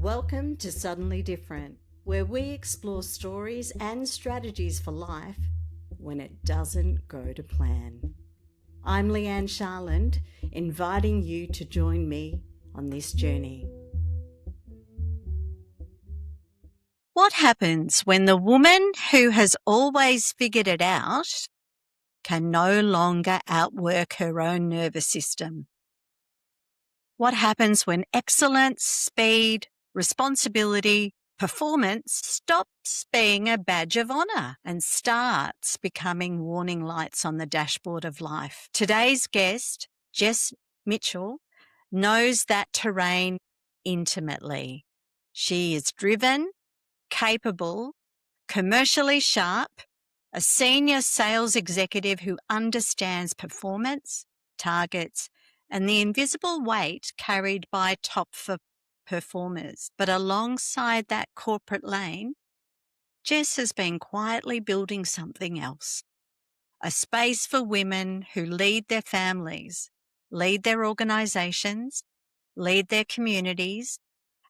Welcome to Suddenly Different, where we explore stories and strategies for life when it doesn't go to plan. I'm Leigh-Anne Charland, inviting you to join me on this journey. What happens when the woman who has always figured it out can no longer outwork her own nervous system? What happens when excellence, speed, responsibility, performance stops being a badge of honour and starts becoming warning lights on the dashboard of life? Today's guest, Jess Mitchell, knows that terrain intimately. She is driven, capable, commercially sharp, a senior sales executive who understands performance, targets, and the invisible weight carried by top performers. But alongside that corporate lane, Jess has been quietly building something else, a space for women who lead their families, lead their organisations, lead their communities,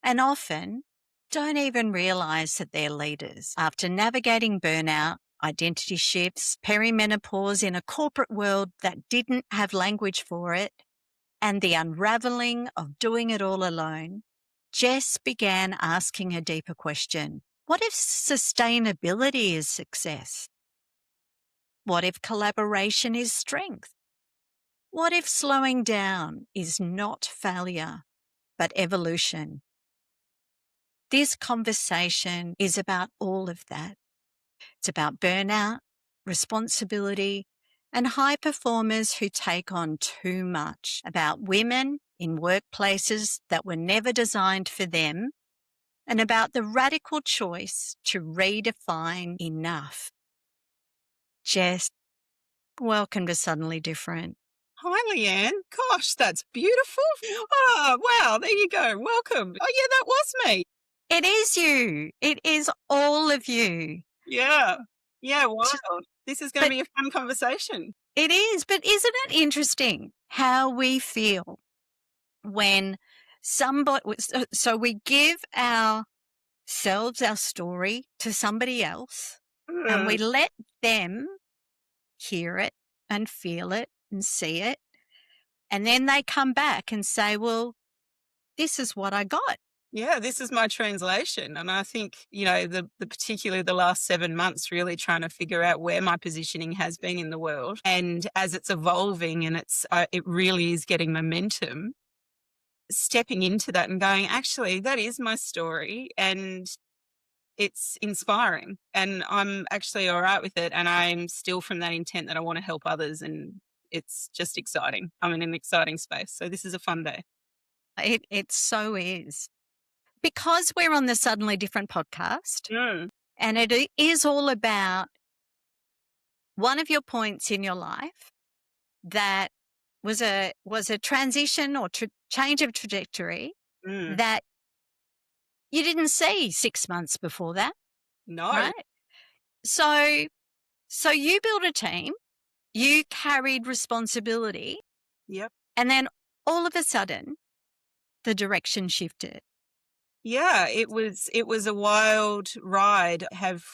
and often don't even realise that they're leaders. After navigating burnout, identity shifts, perimenopause in a corporate world that didn't have language for it, and the unravelling of doing it all alone, Jess began asking a deeper question. What if sustainability is success? What if collaboration is strength? What if slowing down is not failure, but evolution? This conversation is about all of that. It's about burnout, responsibility, and high performers who take on too much, about women in workplaces that were never designed for them, and about the radical choice to redefine enough. Jess, welcome to Suddenly Different. Hi, Leigh-Anne. Gosh, that's beautiful. Oh, wow. There you go. Welcome. Oh, yeah, that was me. It is you. It is all of you. Yeah. Yeah, wow. This is going to be a fun conversation. It is, but isn't it interesting how we feel when somebody, so we give ourselves our story to somebody else and we let them hear it and feel it and see it. And then they come back and say, well, this is what I got. Yeah, this is my translation. And I think, particularly the last 7 months, really trying to figure out where my positioning has been in the world. And as it's evolving and it really is getting momentum, stepping into that and going, actually, that is my story. And it's inspiring. And I'm actually all right with it. And I'm still from that intent that I want to help others. And it's just exciting. I'm in an exciting space. So this is a fun day. It so is. Because we're on the Suddenly Different podcast, and it is all about one of your points in your life that was a transition or change of trajectory that you didn't see 6 months before that. No. Right? So you built a team, you carried responsibility. Yep. And then all of a sudden, the direction shifted. Yeah, it was a wild ride. Have,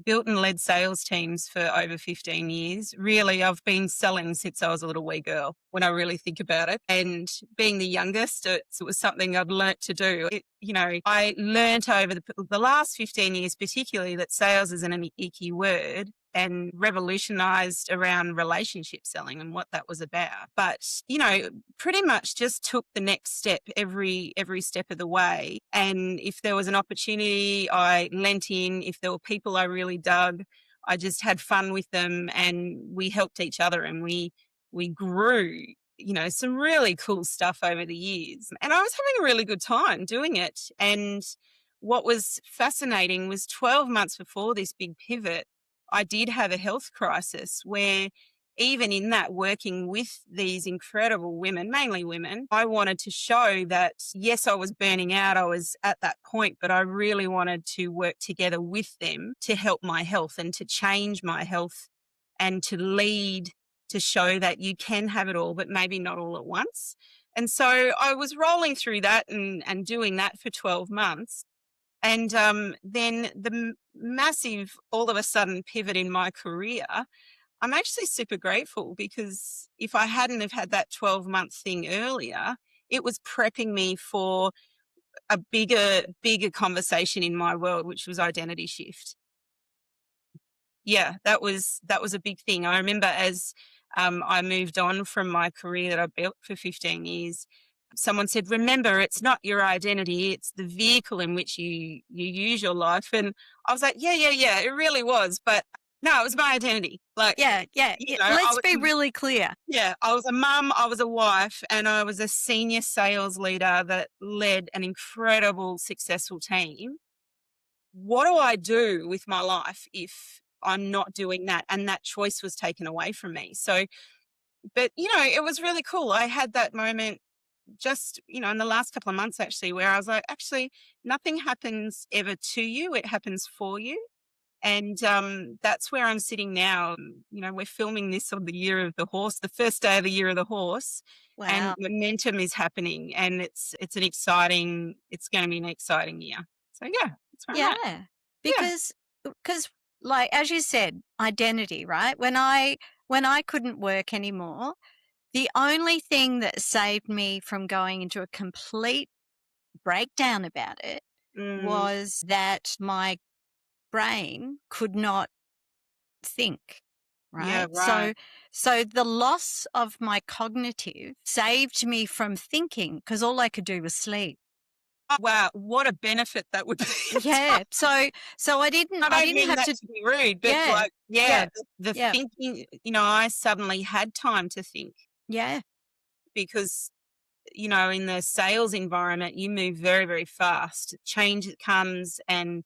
built and led sales teams for over 15 years. Really, I've been selling since I was a little wee girl, when I really think about it. And being the youngest, it was something I'd learnt to do. I learnt over the last 15 years, particularly, that sales isn't an icky word, and revolutionized around relationship selling and what that was about. But, pretty much just took the next step every step of the way. And if there was an opportunity, I lent in. If there were people I really dug, I just had fun with them, and we helped each other, and we grew, some really cool stuff over the years. And I was having a really good time doing it. And what was fascinating was 12 months before this big pivot, I did have a health crisis where, even in that, working with these incredible women, mainly women, I wanted to show that, yes, I was burning out. I was at that point, but I really wanted to work together with them to help my health and to change my health and to lead to show that you can have it all, but maybe not all at once. And so I was rolling through that and doing that for 12 months. And then the massive, all of a sudden, pivot in my career, I'm actually super grateful, because if I hadn't have had that 12-month thing earlier, it was prepping me for a bigger conversation in my world, which was identity shift. Yeah, that was a big thing. I remember as I moved on from my career that I built for 15 years, someone said, "Remember, it's not your identity; it's the vehicle in which you use your life." And I was like, "Yeah, it really was." But no, it was my identity. Like, Yeah. I Let's was, be really clear. yeah, I was a mum, I was a wife, and I was a senior sales leader that led an incredible, successful team. What do I do with my life if I'm not doing that? And that choice was taken away from me. So, but it was really cool. I had that moment just, in the last couple of months actually, where I was like, actually, nothing happens ever to you, it happens for you. And that's where I'm sitting now. We're filming this on the year of the horse, the first day of the year of the horse, and Wow. momentum is happening, and it's going to be an exciting year. So yeah, that's where I'm at. Yeah. Yeah. Because like as you said, identity, right? When I couldn't work anymore, the only thing that saved me from going into a complete breakdown about it Mm, was that my brain could not think, yeah, right? right. So the loss of my cognitive saved me from thinking because all I could do was sleep. Oh, wow, what a benefit that would be. Yeah. So I didn't I I don't didn't mean have that to. to be rude, but Yeah. like, yeah, Yeah. the Yeah. thinking, I suddenly had time to think, Yeah. because in the sales environment, you move very, very fast. Change comes, and,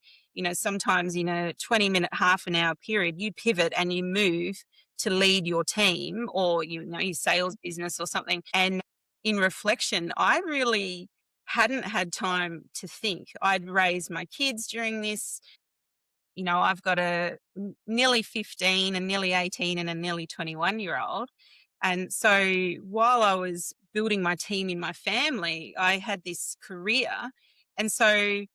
sometimes in a 20-minute, half an hour period, you pivot and you move to lead your team, or, your sales business or something. And in reflection, I really hadn't had time to think. I'd raised my kids during this. I've got a nearly 15, a nearly 18, and a nearly 21-year-old. And so while I was building my team in my family, I had this career. And so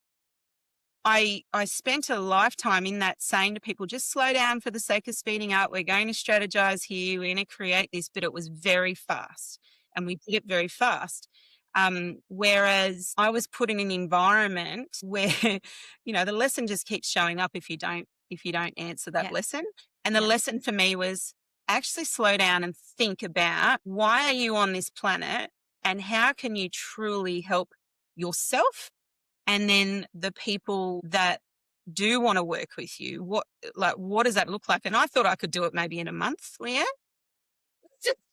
I spent a lifetime in that, saying to people, just slow down for the sake of speeding up. We're going to strategize here. We're going to create this. But it was very fast, and we did it very fast. Whereas I was put in an environment where, the lesson just keeps showing up if you don't answer that Yeah. lesson. And the Yeah. lesson for me was actually slow down and think about, why are you on this planet, and how can you truly help yourself, and then the people that do want to work with you. What does that look like? And I thought I could do it maybe in a month, Leigh-Anne.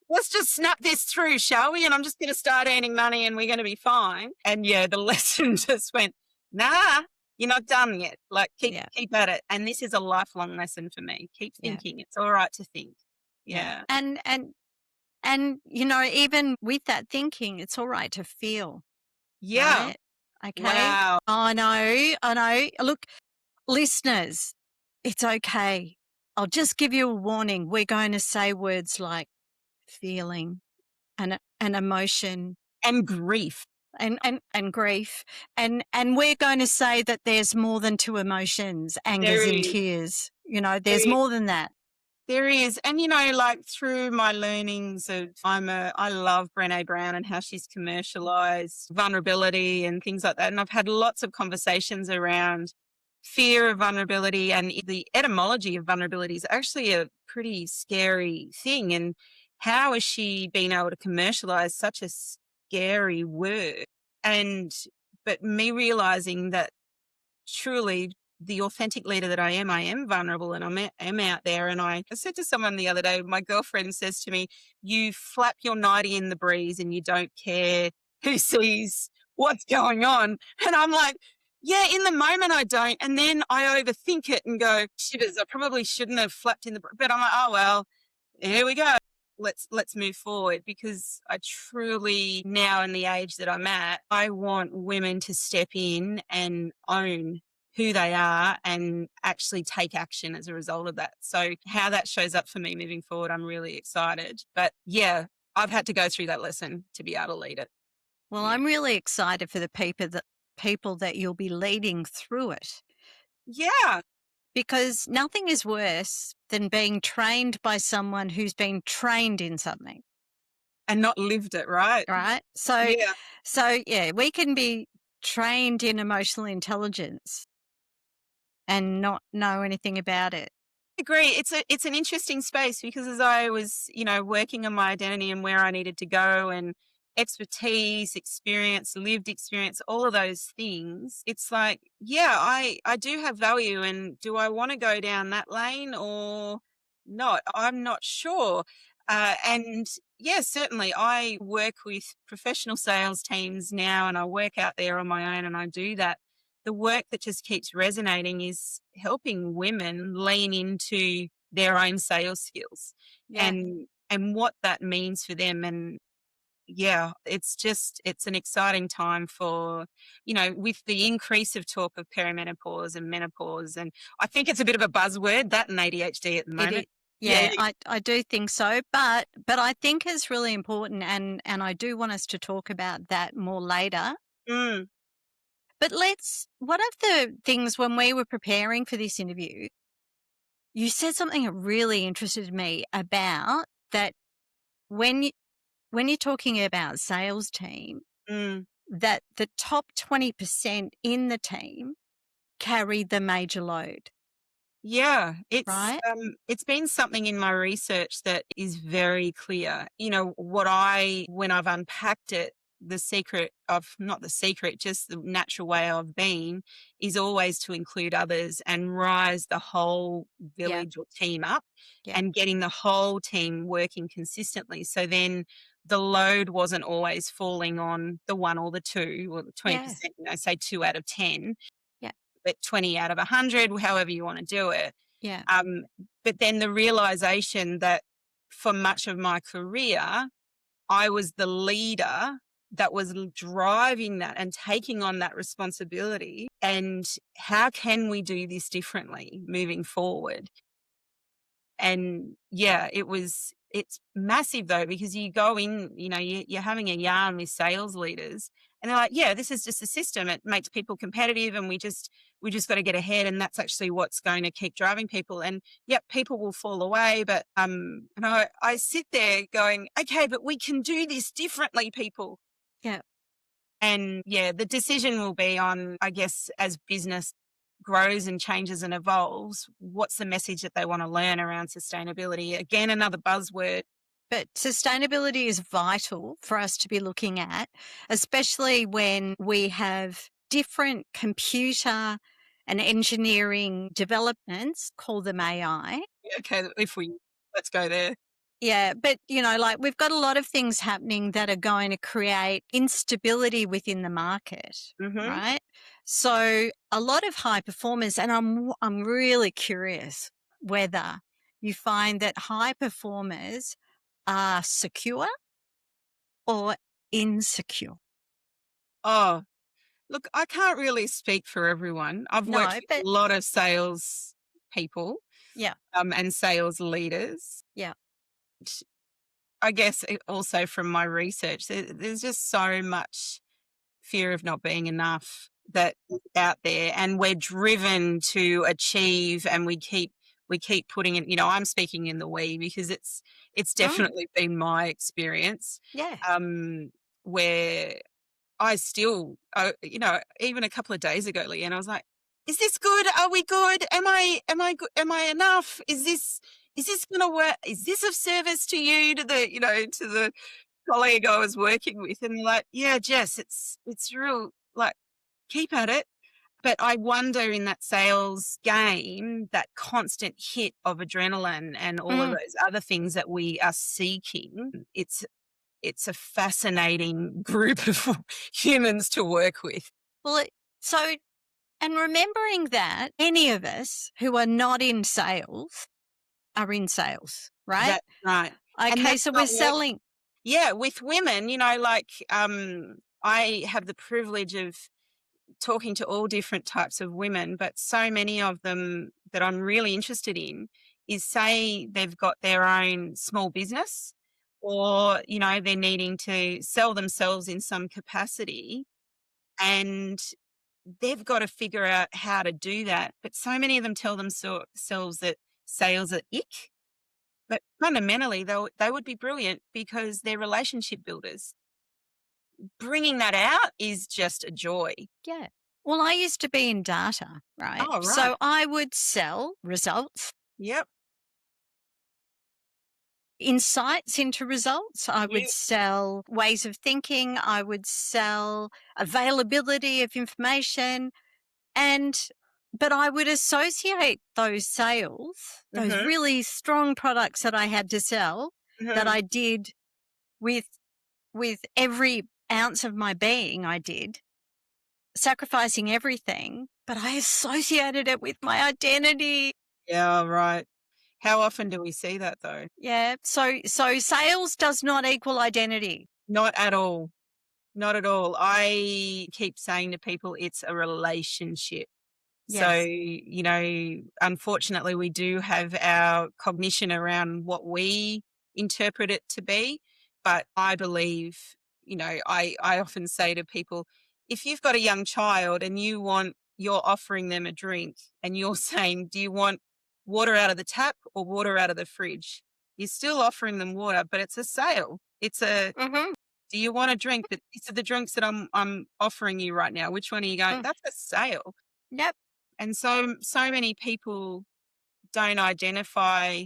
Let's just snap this through, shall we? And I'm just going to start earning money, and we're going to be fine. And yeah, the lesson just went, nah, you're not done yet. Like, keep Yeah. keep at it. And this is a lifelong lesson for me. Keep Yeah. thinking. It's all right to think. Yeah. Yeah. And even with that thinking, it's all right to feel, Yeah. right? Okay. Wow. I know. Look, listeners, it's okay. I'll just give you a warning. We're going to say words like feeling and emotion And grief. and grief. And we're going to say that there's more than two emotions, angers There and is. tears. There There's is. more than that. There is. And, like, through my learnings of, I love Brené Brown and how she's commercialized vulnerability and things like that. And I've had lots of conversations around fear of vulnerability, and the etymology of vulnerability is actually a pretty scary thing. And how has she been able to commercialize such a scary word? But me realizing that truly, the authentic leader that I am vulnerable, and am out there. And I said to someone the other day, my girlfriend says to me, you flap your nightie in the breeze and you don't care who sees what's going on. And I'm like, yeah, in the moment I don't. And then I overthink it and go, shivers, I probably shouldn't have flapped in the breeze. But I'm like, oh, well, here we go. Let's move forward, because I truly, now in the age that I'm at, I want women to step in and own who they are and actually take action as a result of that. So how that shows up for me moving forward, I'm really excited. But yeah, I've had to go through that lesson to be able to lead it. Well, Yeah. I'm really excited for the people that you'll be leading through it, Yeah. because nothing is worse than being trained by someone who's been trained in something, And not lived it, right? right? So Yeah. so yeah, we can be trained in emotional intelligence and not know anything about it. Agree. It's an interesting space because as I was, working on my identity and where I needed to go and expertise, experience, lived experience, all of those things, it's like, yeah, I do have value and do I want to go down that lane or not? I'm not sure. And yeah, certainly I work with professional sales teams now and I work out there on my own and I do that. The work that just keeps resonating is helping women lean into their own sales skills Yeah, and what that means for them. And yeah, it's an exciting time for, with the increase of talk of perimenopause and menopause. And I think it's a bit of a buzzword, that and ADHD at the it is. moment. Yeah. Yeah, I do think so, but I think it's really important, and I do want us to talk about that more later. Mm, But one of the things when we were preparing for this interview, you said something that really interested me about that when you, when you're talking about sales team, mm. that the top 20% in the team carry the major load, Yeah, right? it's been something in my research that is very clear. When I've unpacked it, the secret of not the secret, just the natural way I've been is always to include others and rise the whole Yeah, village or team up yeah, and getting the whole team working consistently. So then the load wasn't always falling on the one or the two or the yeah, 20%, say 2 out of 10, yeah, but 20 out of 100, however you want to do it. yeah, Um, but then the realization that for much of my career, I was the leader that was driving that and taking on that responsibility. And how can we do this differently moving forward? And yeah, it's massive though, because you go in, you're having a yarn with sales leaders and they're like, yeah, this is just a system. It makes people competitive and we just got to get ahead. And that's actually what's going to keep driving people. And yep, people will fall away. But, and I sit there going, okay, but we can do this differently, people. yeah. And yeah, the decision will be on, I guess, as business grows and changes and evolves, what's the message that they want to learn around sustainability? Again, another buzzword. But sustainability is vital for us to be looking at, especially when we have different computer and engineering developments, call them AI. Okay, let's go there. Yeah, but like we've got a lot of things happening that are going to create instability within the market, Hmm. right? So a lot of high performers, and I'm really curious whether you find that high performers are secure or insecure. Oh, look, I can't really speak for everyone. I've worked No, with but a lot of sales people yeah, and sales leaders. yeah, I guess also from my research, there's just so much fear of not being enough that is out there, and we're driven to achieve and we keep putting it, I'm speaking in the we because it's mm, definitely been my experience, yeah, where I still, even a couple of days ago, Leigh-Anne, I was like, "Is this good? Are we good? Am I good? Am I enough? Is this going to work? Is this of service to you, to the colleague I was working with?" And they're like, "Yeah, Jess, it's real. Like, keep at it." But I wonder in that sales game, that constant hit of adrenaline and all of mm. those other things that we are seeking, it's a fascinating group of humans to work with. Well, so and remembering that any of us who are not in sales are in sales, right? That's right. And Okay, that's so we're not work. selling. Yeah, with women, like, I have the privilege of talking to all different types of women, but so many of them that I'm really interested in is say they've got their own small business or, they're needing to sell themselves in some capacity and they've got to figure out how to do that. But so many of them tell themselves that sales are ick, but fundamentally they would be brilliant because they're relationship builders. Bringing that out is just a joy. Yeah. Well, I used to be in data, right? Oh, right. So I would sell results, Yep. insights into results. I would Yep. sell ways of thinking. I would sell availability of information. But I would associate those sales, those Mhm. really strong products that I had to sell, that Mhm. I did with every ounce of my being, I did, sacrificing everything, but I associated it with my identity. Yeah, right. How often do we see that though? Yeah. So sales does not equal identity. Not at all. Not at all. I keep saying to people it's a relationship. So, Yes. unfortunately, we do have our cognition around what we interpret it to be. But I believe, I often say to people, if you've got a young child and you're offering them a drink and you're saying, do you want water out of the tap or water out of the fridge? You're still offering them water, but it's a sale. Mm-hmm. Do you want a drink? But these are the drinks that I'm offering you right now. Which one are you going? Mm. That's a sale. Yep. And so many people don't identify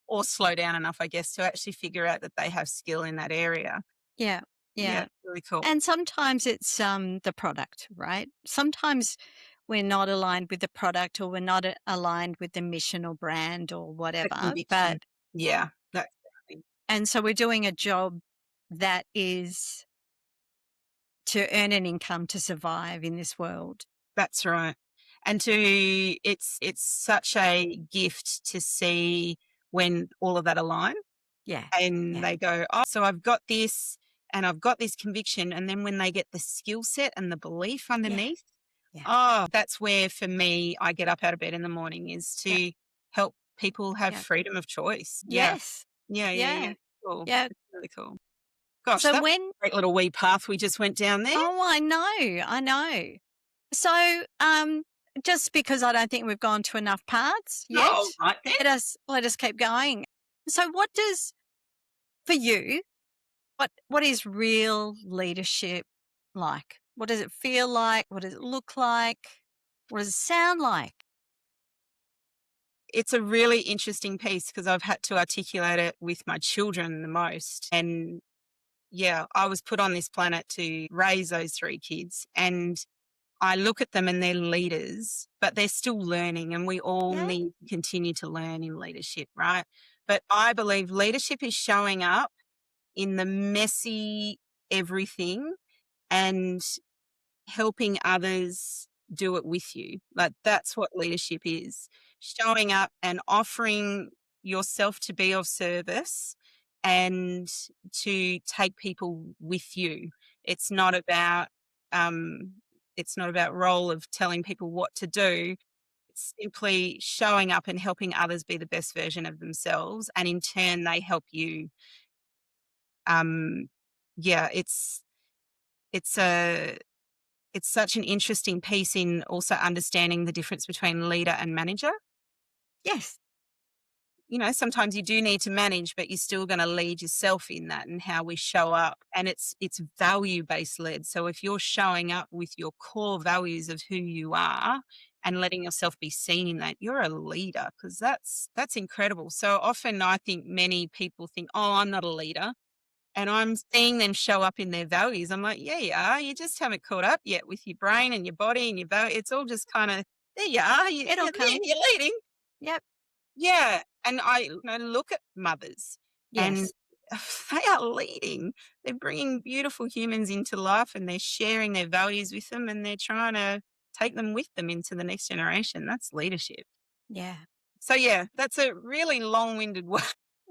or slow down enough, I guess, to actually figure out that they have skill in that area. Yeah. Yeah, Yeah. really cool. And sometimes it's the product, right? Sometimes we're not aligned with the product or we're not aligned with the mission or brand or The whatever. conviction. But Yeah, that's and so we're doing a job that is to earn an income to survive in this world. that's right. And it's such a gift to see when all of that align Yeah. and Yeah. they go, oh, so I've got this and I've got this conviction. And then when they get the skill set and the belief Yeah. underneath, Yeah. oh, that's where for me, I get up out of bed in the morning is Yeah. to help people have Yeah. freedom of choice. Yeah. Yes. Yeah. Yeah. Yeah. Yeah. Cool. Yeah. It's really cool. Gosh, So that was when a great little wee path we just went down there. oh, I know. I know. So just because I don't think we've gone to enough parts yet, Oh, right then. let us keep going. So what does for you what is real leadership like? What does it feel like? What does it look like? What does it sound like? It's a really interesting piece because I've had to articulate it with my children the most. And yeah, I was put on this planet to raise those three kids. And I look at them and they're leaders, but they're still learning, and we all Yeah. need to continue to learn in leadership, right? But I believe leadership is showing up in the messy everything and helping others do it with you. Like that's what leadership is. Showing up and offering yourself to be of service and to take people with you. It's not about um it's not about role of telling people what to do. It's simply showing up and helping others be the best version of themselves and in turn they help you. Um yeah, it's a it's such an interesting piece in also understanding the difference between leader and manager. Yes. Sometimes you do need to manage, but you're still going to lead yourself in that and how we show up. And it's value based led. So if you're showing up with your core values of who you are and letting yourself be seen in that, you're a leader because that's incredible. So often I think many people think, oh, I'm not a leader. And I'm seeing them show up in their values. I'm like, yeah, you are. You just haven't caught up yet with your brain and your body and your value. It's all just kind of, there you are. It'll You're there, come. you're leading. Yep. Yeah. And I look at mothers and Yes. they are leading. They're bringing beautiful humans into life and they're sharing their values with them and they're trying to take them with them into the next generation. That's leadership. Yeah. So, yeah, that's a really long winded way.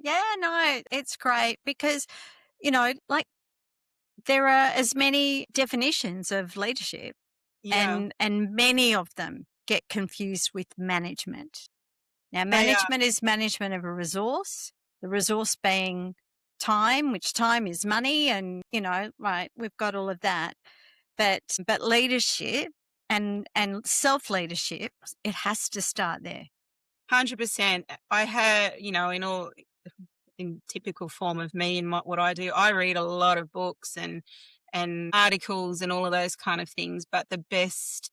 Yeah, no, it's great because, like there are as many definitions of leadership Yeah, and many of them get confused with management. Now, they are. management is management of a resource, the resource being time, which time is money, and, right, we've got all of that. But leadership and self-leadership, it has to start there. 100%. I had, in typical form of me and what I do, I read a lot of books and articles and all of those kind of things. But the best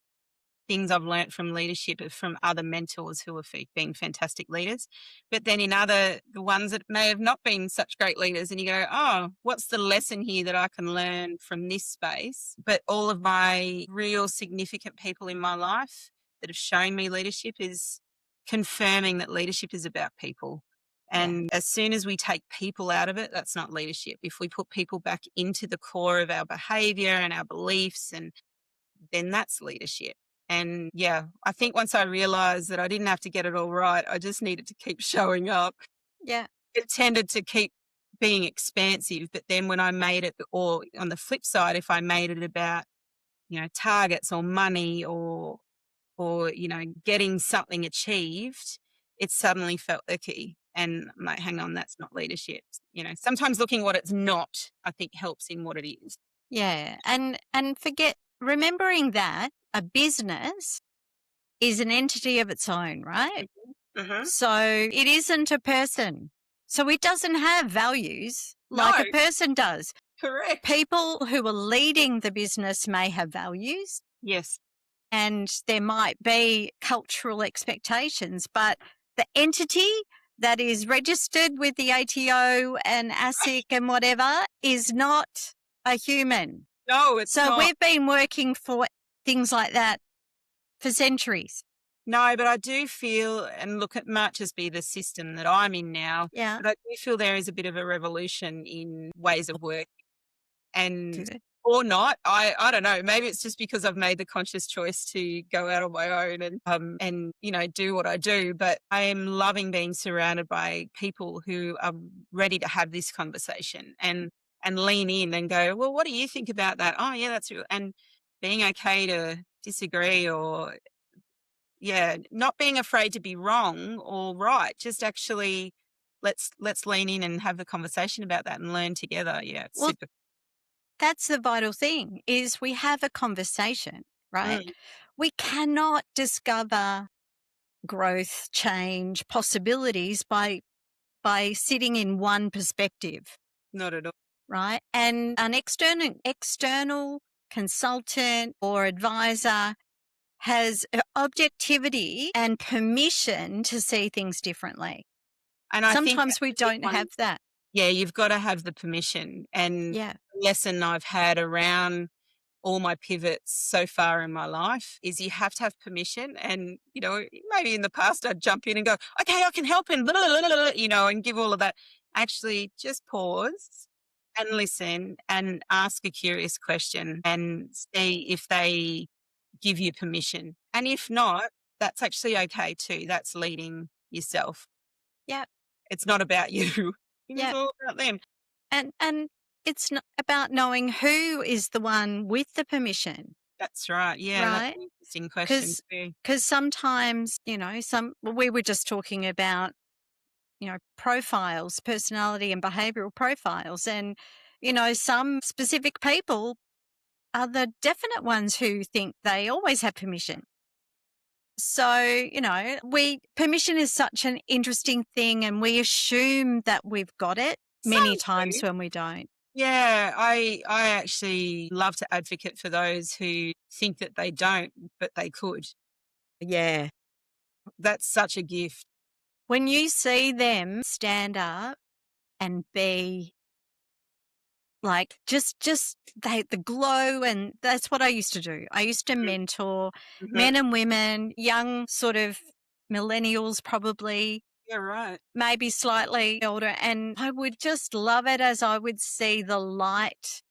things I've learnt from leadership are from other mentors who have been fantastic leaders. But then the ones that may have not been such great leaders, and you go, oh, what's the lesson here that I can learn from this space? But all of my real significant people in my life that have shown me leadership is confirming that leadership is about people. Yeah. And as soon as we take people out of it, that's not leadership. If we put people back into the core of our behavior and our beliefs, and then that's leadership. And yeah, I think once I realized that I didn't have to get it all right, I just needed to keep showing up. Yeah. It tended to keep being expansive. But then when I made it, or on the flip side, if I made it about, targets or money or getting something achieved, it suddenly felt icky. And I'm like, hang on, that's not leadership. Sometimes looking what it's not, I think helps in what it is. Yeah. And remembering that a business is an entity of its own, right? Mm-hmm. So it isn't a person. So it doesn't have values like No, a person does. correct. People who are leading the business may have values, Yes. and there might be cultural expectations, but the entity that is registered with the ATO and ASIC and whatever is not a human. No, it's So not. we've been working for things like that for centuries. No, but I do feel, and look, it might just be the system that I'm in now, Yeah. but I do feel there is a bit of a revolution in ways of work, and Good. or not. I don't know. Maybe it's just because I've made the conscious choice to go out on my own and do what I do. But I am loving being surrounded by people who are ready to have this conversation and lean in and go, well, what do you think about that? Oh yeah, that's real. And being okay to disagree, or yeah, not being afraid to be wrong or right. Just actually let's lean in and have the conversation about that and learn together. Yeah, it's Well, super. that's the vital thing, is we have a conversation, right? Mm, We cannot discover growth, change, possibilities by sitting in one perspective, not at all. right? And an external consultant or advisor has objectivity and permission to see things differently. And I think Sometimes that's we the big don't one. have that. Yeah, you've got to have the permission. And Yeah. the lesson I've had around all my pivots so far in my life is you have to have permission. And, maybe in the past I'd jump in and go, okay, I can help and, and give all of that. Actually, just pause and listen and ask a curious question and see if they give you permission. And if not, that's actually okay too. That's leading yourself. Yeah. It's not about you. It's Yeah. all about them. And it's not about knowing who is the one with the permission, That's right. Yeah, that's right? an interesting question too. Because sometimes, we were just talking about, profiles, personality and behavioral profiles. And, some specific people are the definite ones who think they always have permission. So, permission is such an interesting thing, and we assume that we've got it many Some times do. when we don't. Yeah, I actually love to advocate for those who think that they don't, but they could. Yeah, that's such a gift. When you see them stand up and be like, the glow, and that's what I used to do. I used to mentor Mm-hmm. men and women, young sort of millennials, probably, Yeah, right. maybe slightly older. And I would just love it as I would see the light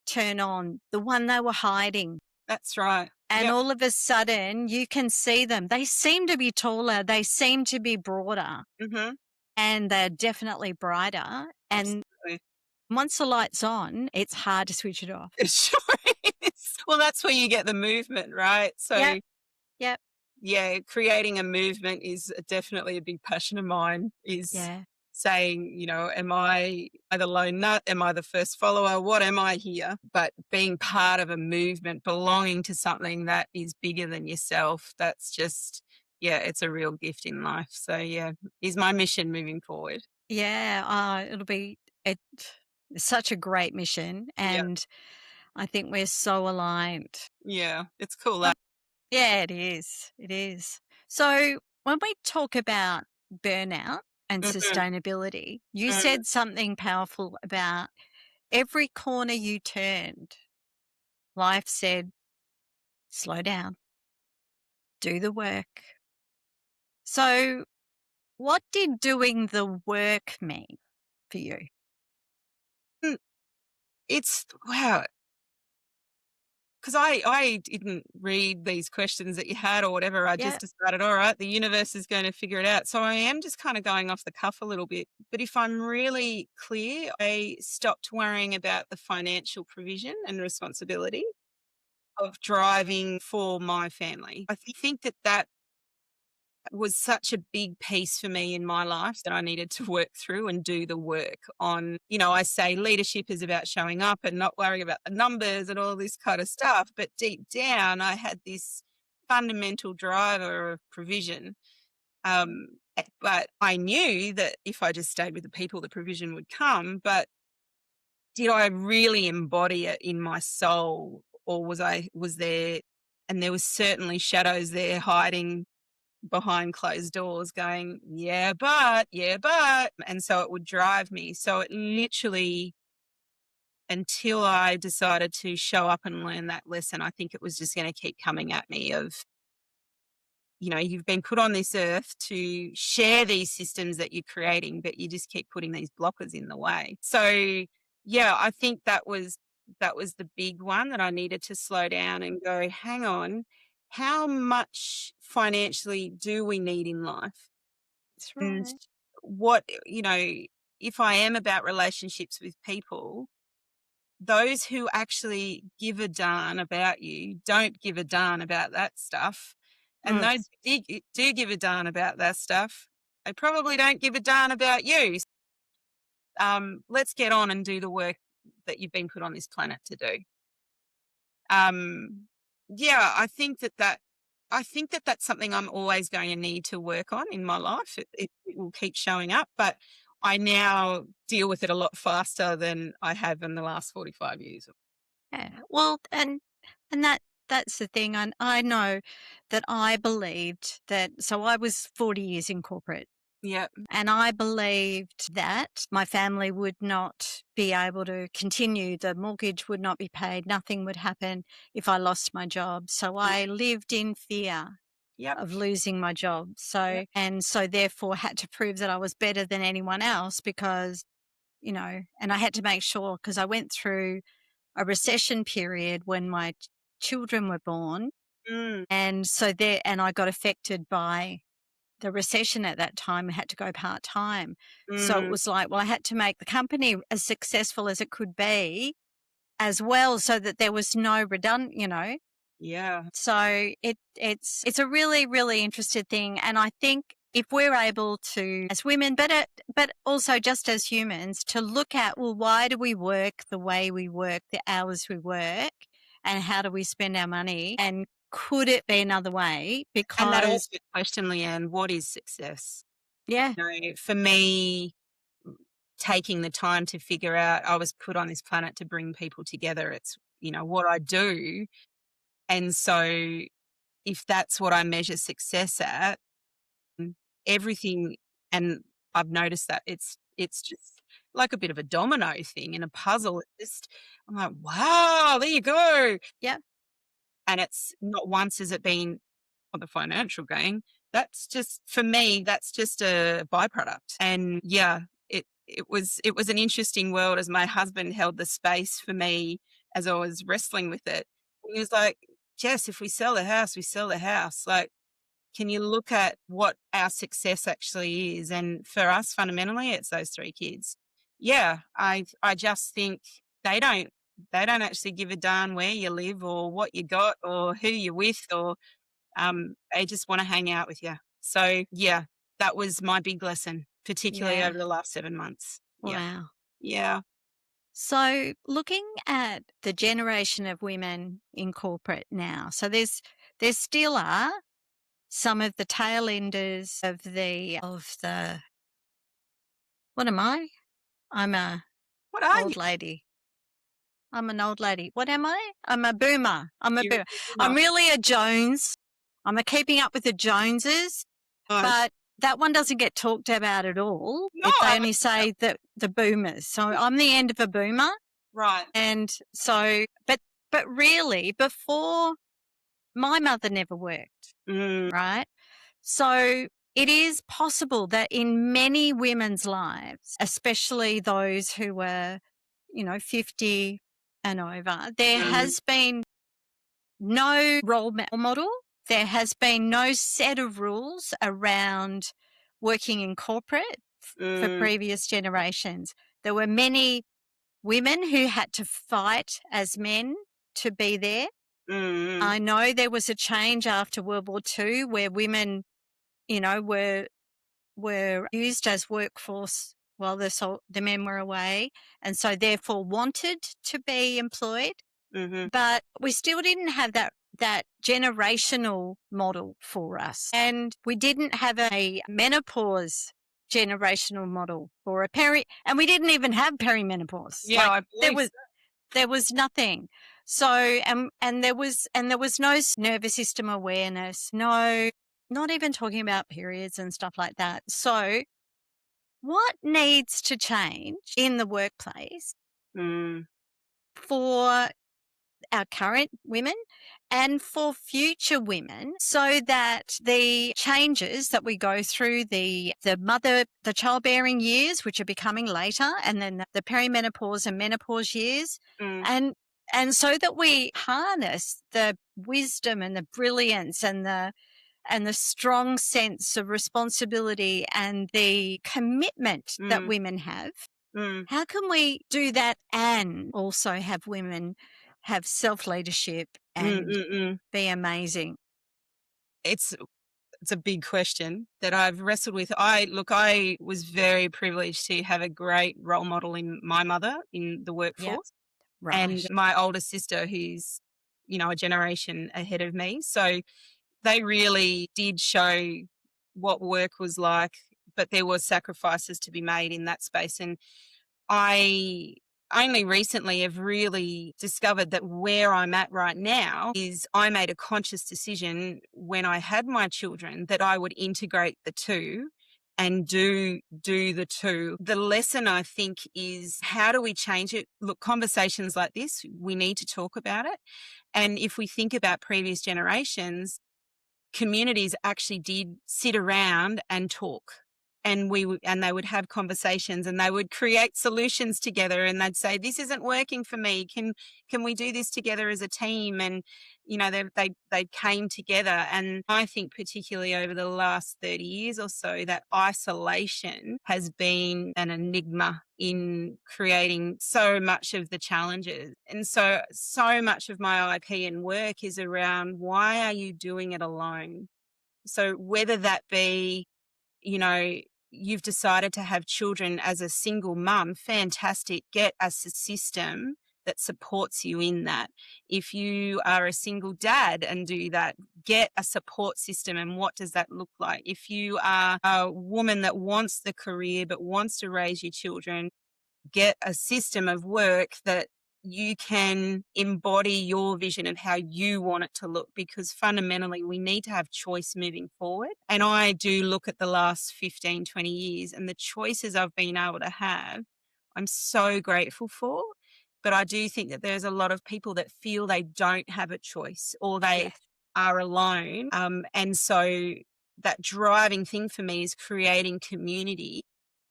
turn on, the one they were hiding. That's right. And Yep. all of a sudden you can see them. They seem to be taller. They seem to be broader, Mm-hmm. and they're definitely brighter. And Absolutely. once the light's on, it's hard to switch it off. It sure is. Well, that's where you get the movement, right? Yep, So, yep, yeah, creating a movement is definitely a big passion of mine, is yeah. saying, am I the lone nut? Am I the first follower? What am I here? But being part of a movement, belonging to something that is bigger than yourself, that's just, yeah, it's a real gift in life. So, yeah, is my mission moving forward. Yeah, it'll be it it's such a great mission, Yeah. and I think we're so aligned. Yeah. It's cool. Um, yeah, it is. It is. So when we talk about burnout and Mhm, sustainability, you mm. said something powerful about every corner you turned, life said, slow down, do the work. So what did doing the work mean for you? Mm, It's wow. Because I didn't read these questions that you had or whatever. I Yeah. just decided, all right, the universe is going to figure it out. So I am just kind of going off the cuff a little bit. But if I'm really clear, I stopped worrying about the financial provision and responsibility of driving for my family. I think that that was such a big piece for me in my life that I needed to work through and do the work on. I say leadership is about showing up and not worrying about the numbers and all this kind of stuff. But deep down, I had this fundamental driver of provision. But I knew that if I just stayed with the people, the provision would come. But did I really embody it in my soul, or was there? And there was certainly shadows there hiding behind closed doors going, yeah, but, and so it would drive me. So it literally, until I decided to show up and learn that lesson, I think it was just going to keep coming at me of, you've been put on this earth to share these systems that you're creating, but you just keep putting these blockers in the way. So yeah, I think that was the big one that I needed to slow down and go, hang on, how much financially do we need in life? That's And right. what, if I am about relationships with people, those who actually give a darn about you don't give a darn about that stuff. And Mm. those who do give a darn about that stuff, they probably don't give a darn about you. Let's get on and do the work that you've been put on this planet to do. Um, yeah, I think that that's something I'm always going to need to work on in my life. It will keep showing up, but I now deal with it a lot faster than I have in the last 45 years. Yeah. Well, and that's the thing. I know that I believed that. So I was 40 years in corporate, Yeah. and I believed that my family would not be able to continue. The mortgage would not be paid. Nothing would happen if I lost my job. So Mm. I lived in fear Yep. of losing my job. Yep. So therefore had to prove that I was better than anyone else because, and I had to make sure because I went through a recession period when my children were born. Mm, And so there, and I got affected by the recession at that time. I had to go part time. So it mm, was like, well, I had to make the company as successful as it could be as well so that there was no redundant. yeah. So it's a really, really interesting thing. And I think if we're able to, as women, but also just as humans, to look at, well, why do we work the way we work, the hours we work, and how do we spend our money? And could it be another way? And that Because, ultimate question, Leanne, what is success? yeah, For me, taking the time to figure out I was put on this planet to bring people together. It's, what I do. And so if that's what I measure success at, mm, everything, and I've noticed that it's just like a bit of a domino thing in a puzzle. I'm like, wow, there you go. yeah, And it's not once has it been on the financial gain. That's just for me, that's just a byproduct. And yeah, it was an interesting world as my husband held the space for me as I was wrestling with it. He was like, Jess, if we sell the house, we sell the house. Like, can you look at what our success actually is? And for us, fundamentally, it's those three kids. Yeah, I just think they don't they don't actually give a darn where you live or what you got or who you're with, or they just want to hang out with you. So yeah, that was my big lesson, particularly Yeah. over the last 7 months. Yeah. Wow. Yeah. So, looking at the generation of women in corporate now, so there still are some of the tail enders of the what am I? I'm a What are you? old lady. I'm an old lady. What am I? I'm a boomer. I'm a You're a boomer. I'm boomer. really a Jones. I'm a keeping up with the Joneses, Right. but that one doesn't get talked about at all. No. They only say that the boomers. So I'm the end of a boomer. Right. And so, but really, before my mother never worked, Mm, right? So it is possible that in many women's lives, especially those who were, 50 and over, there mm, has been no role model. There has been no set of rules around working in corporate for mm, previous generations. There were many women who had to fight as men to be there. mm, I know there was a change after World War II where women, were used as workforce while the men were away, and so therefore wanted to be employed. mm-hmm. But we still didn't have that generational model for us, and we didn't have a menopause generational model for and we didn't even have perimenopause. Yeah, Like I believe so. there was nothing. So and there was no nervous system awareness, no, not even talking about periods and stuff like that. So what needs to change in the workplace Mm, for our current women and for future women so that the changes that we go through, the childbearing years, which are becoming later, and then the perimenopause and menopause years, mm, and so that we harness the wisdom and the brilliance and the strong sense of responsibility and the commitment that mm, women have. mm, How can we do that and also have women have self-leadership mm, and mm, mm. be amazing? It's it's a big question that I've wrestled with. I was very privileged to have a great role model in my mother in the Yep. workforce, and Right. my older sister who's, a generation ahead of me. So they really did show what work was like, but there was sacrifices to be made in that space. And I only recently have really discovered that where I'm at right now is I made a conscious decision when I had my children that I would integrate the two and do the two. The lesson, I think, is how do we change it? Look, conversations like this, we need to talk about it. And if we think about previous generations, communities actually did sit around and talk, and they would have conversations, and they would create solutions together, and they'd say, this isn't working for me, can we do this together as a team? And they came together. And I think particularly over the last 30 years or so, that isolation has been an enigma in creating so much of the challenges. And so much of my IP and work is around, why are you doing it alone? So whether that be, you know, you've decided to have children as a single mum, fantastic. Get a system that supports you in that. If you are a single dad and do that, get a support system. And what does that look like? If you are a woman that wants the career but wants to raise your children, get a system of work that you can embody your vision of how you want it to look, because fundamentally we need to have choice moving forward. And I do look at the last 15, 20 years and the choices I've been able to have, I'm so grateful for. But I do think that there's a lot of people that feel they don't have a choice or they Yes. are alone. And so that driving thing for me is creating community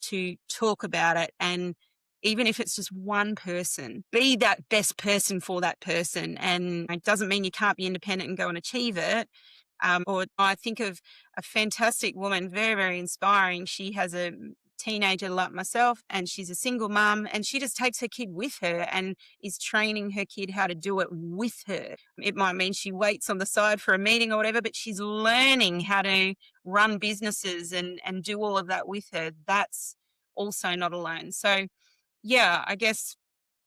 to talk about it. And even if it's just one person, be that best person for that person. And it doesn't mean you can't be independent and go and achieve it. Or I think of a fantastic woman, very, very inspiring. She has a teenager like myself, and she's a single mum, and she just takes her kid with her and is training her kid how to do it with her. It might mean she waits on the side for a meeting or whatever, but she's learning how to run businesses and do all of that with her. That's also not alone. So, yeah, I guess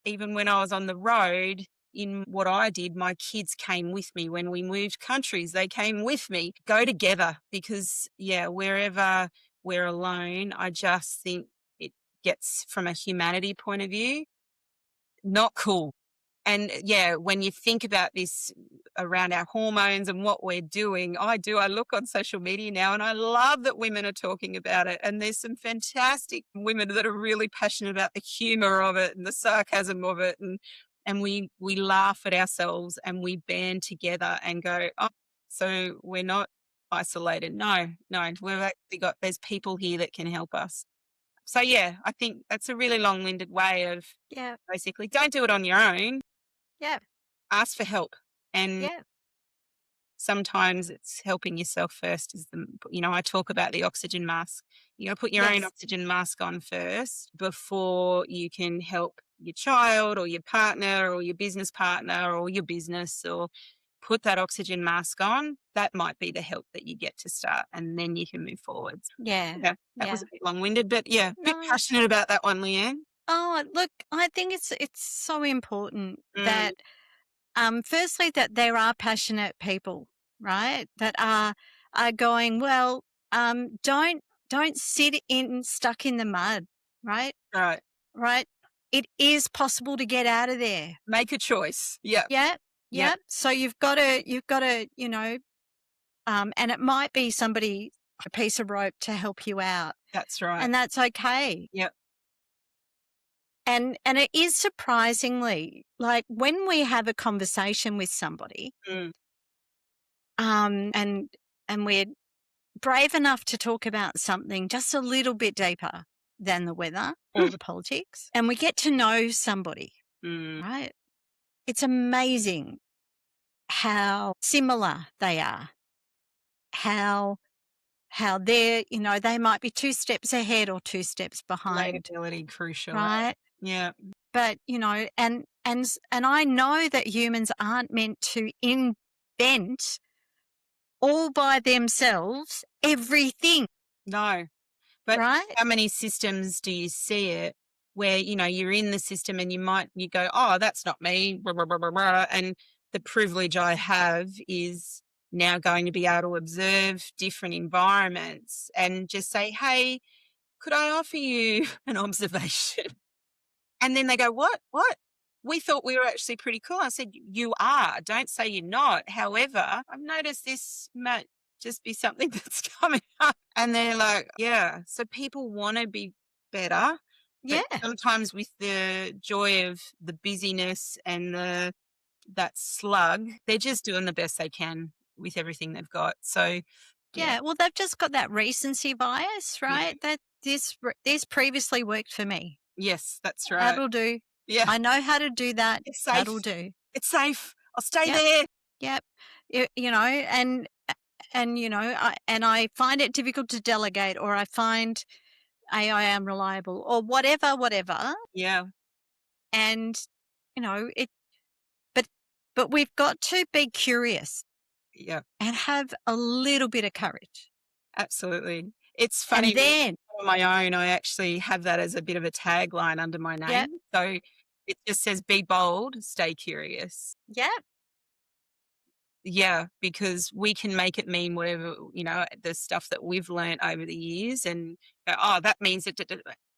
even when I was on the road in what I did, my kids came with me. When we moved countries, they came with me. Go together because, yeah, wherever we're alone, I just think it gets, from a humanity point of view, not cool. And yeah, when you think about this around our hormones and what we're doing, I look on social media now and I love that women are talking about it. And there's some fantastic women that are really passionate about the humor of it and the sarcasm of it. And we laugh at ourselves and we band together and go, oh, so we're not isolated. No, we've actually got, there's people here that can help us. So yeah, I think that's a really long-winded way of Yeah. basically don't do it on your own. Yeah. Ask for help. And Yeah. sometimes it's helping yourself first. I talk about the oxygen mask. You got to put your own Yes. oxygen mask on first before you can help your child or your partner or your business partner or your business, or put that oxygen mask on. That might be the help that you get to start, and then you can move forwards. Yeah. Yeah, that Yeah. was a bit long-winded, but yeah, a bit No. passionate about that one, Leigh-Anne. Oh, look, I think it's so important Mm, that firstly that there are passionate people, right? That are going, well, don't sit in stuck in the mud, right? right. Right? It is possible to get out of there. Make a choice. Yeah. Yeah. Yeah. Yeah. So you've got to, and it might be somebody, a piece of rope to help you out. That's right. And that's okay. Yep. And it is surprisingly, like when we have a conversation with somebody, Mm, and we're brave enough to talk about something just a little bit deeper than the weather or the politics, and we get to know somebody, mm, right? It's amazing how similar they are, how they're, they might be 2 steps ahead or 2 steps behind, relatability crucial, eh? right? Yeah. But, and I know that humans aren't meant to invent all by themselves everything, No. But right? how many systems do you see it where, you're in the system and you go, "Oh, that's not me," blah, blah, blah, blah, blah, and the privilege I have is now going to be able to observe different environments and just say, "Hey, could I offer you an observation?" And then they go, "What? What? We thought we were actually pretty cool." I said, "You are. Don't say you're not. However, I've noticed this might just be something that's coming up." And they're like, yeah. So people want to be better, but Yeah. sometimes with the joy of the busyness and that slug, they're just doing the best they can with everything they've got. So yeah, Yeah. Well, they've just got that recency bias, yeah, right? That this previously worked for me. yes, that's right. That'll do. Yeah, I know how to do that. it's That'll safe. do. It's safe. I'll stay Yep. there. Yep. And I find it difficult to delegate, or I find AI unreliable, or whatever. Yeah, And, it, but we've got to be curious yeah. and have a little bit of courage. Absolutely. It's And funny, then, on my own, I actually have that as a bit of a tagline under my yeah, name. So it just says, "Be bold, stay curious." yeah, Yeah, because we can make it mean whatever, the stuff that we've learned over the years and go, "Oh, that means it."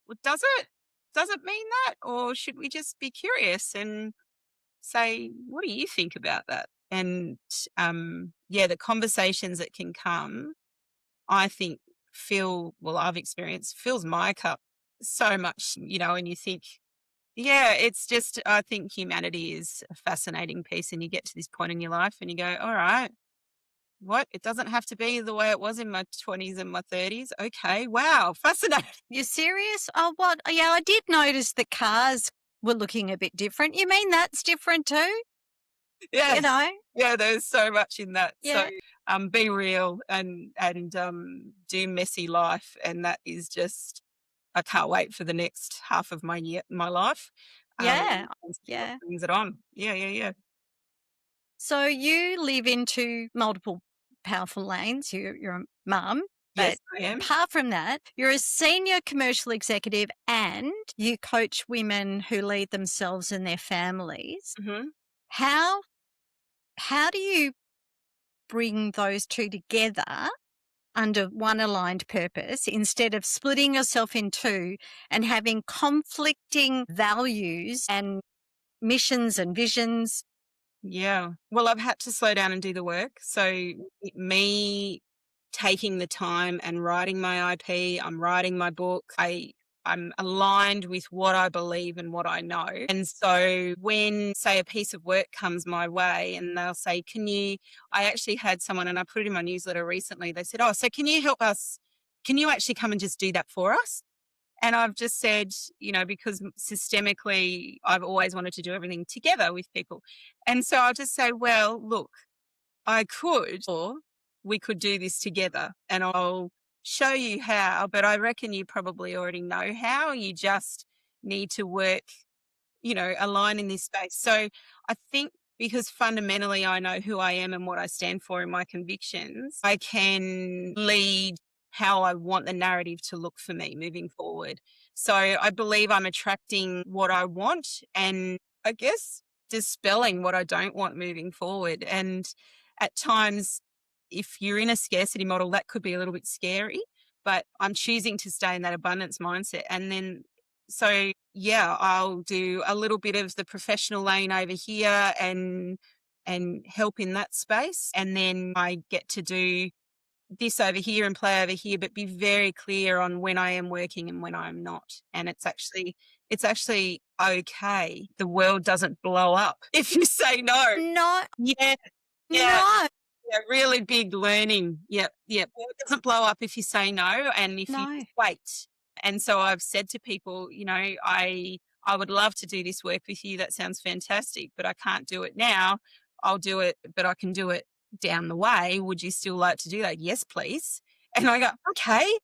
Well, does it? Does it mean that? Or should we just be curious and say, "What do you think about that?" And yeah, the conversations that can come, I think, I've experienced, fills my cup so much, and you think, yeah, it's just, I think humanity is a fascinating piece. And you get to this point in your life and you go, all right, what? It doesn't have to be the way it was in my 20s and my 30s. Okay. Wow. Fascinating. you're serious? Oh, what? Yeah, I did notice the cars were looking a bit different. You mean that's different too? Yeah. You know? Yeah. There's so much in that. So, Yeah, be real and do messy life. And that is just I can't wait for the next half of my life. Yeah. And see what Yeah. brings it on. Yeah, yeah, yeah. So you live into multiple powerful lanes. You're a mum, Yes, but I am. apart from that, you're a senior commercial executive and you coach women who lead themselves and their families. Mhm. How how do you bring those two together under one aligned purpose instead of splitting yourself in two and having conflicting values and missions and visions? Yeah. Well, I've had to slow down and do the work. So me taking the time and writing my IP, I'm writing my book. I'm aligned with what I believe and what I know. And so when, say, a piece of work comes my way and they'll say, I actually had someone, and I put it in my newsletter recently, they said, oh, so can you help us? Can you actually come and just do that for us? And I've just said, because systemically, I've always wanted to do everything together with people. And so I'll just say, well, look, I could, or we could do this together and I'll show you how. But I reckon you probably already know how. You just need to work, align in this space. So I think because fundamentally I know who I am and what I stand for and my convictions, I can lead how I want the narrative to look for me moving forward. So I believe I'm attracting what I want and I guess dispelling what I don't want moving forward. And at times, if you're in a scarcity model, that could be a little bit scary, but I'm choosing to stay in that abundance mindset. And then so yeah, I'll do a little bit of the professional lane over here and help in that space. And then I get to do this over here and play over here, but be very clear on when I am working and when I'm not. And it's actually okay. The world doesn't blow up if you say no. No, Yeah, yeah. no, Yeah, really big learning. Yep, yep. Well, it doesn't blow up if you say no and if you no. just wait. And so I've said to people, I would love to do this work with you. That sounds fantastic, but I can't do it now. I'll do it, but I can do it down the way. Would you still like to do that? Yes, please. And I go, okay,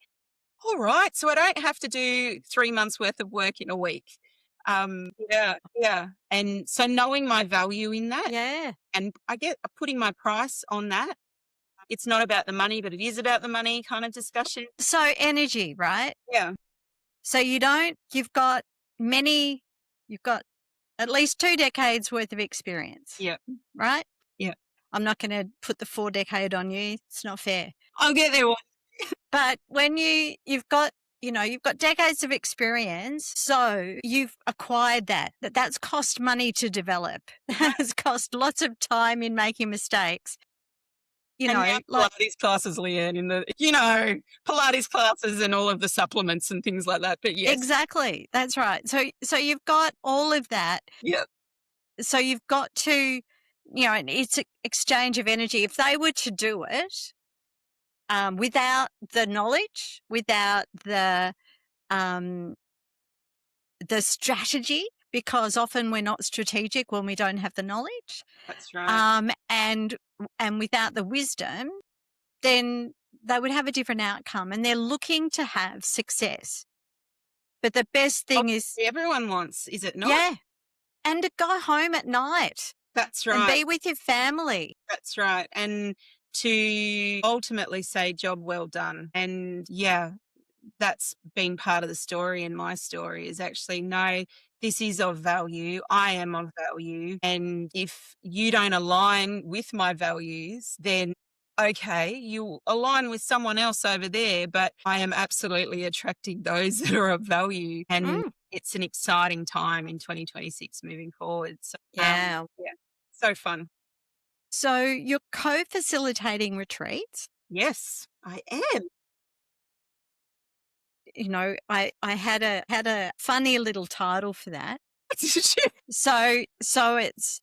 all right. So I don't have to do 3 months worth of work in a week. Yeah, yeah. And so knowing my value in that, Yeah. and I get putting my price on that. It's not about the money, but it is about the money kind of discussion. So energy, right? Yeah. So you've got at least 2 decades worth of experience, Yeah. right? Yeah. I'm not going to put the 4 decade on you. It's not fair. I'll get there one. But when you've got decades of experience, so you've acquired that's cost money to develop. It's cost lots of time in making mistakes. And now Pilates classes, Leigh-Anne, Pilates classes and all of the supplements and things like that. But yes. Exactly. That's right. So you've got all of that. Yeah. So you've got to, it's an exchange of energy. If they were to do it without the knowledge, without the strategy, because often we're not strategic when we don't have the knowledge. That's right. And without the wisdom, then they would have a different outcome. And they're looking to have success. But the best thing is everyone wants, is it not? Yeah. And to go home at night. That's And right. be with your family. That's right. And to ultimately say job well done. And yeah, that's been part of the story, and my story is actually, no, this is of value. I am of value. And if you don't align with my values, then okay, you'll align with someone else over there, but I am absolutely attracting those that are of value. And it's an exciting time in 2026 moving forward. So, Yeah. yeah, so fun. So you're co-facilitating retreats. Yes, I am. I had a funny little title for that. Did you? So it's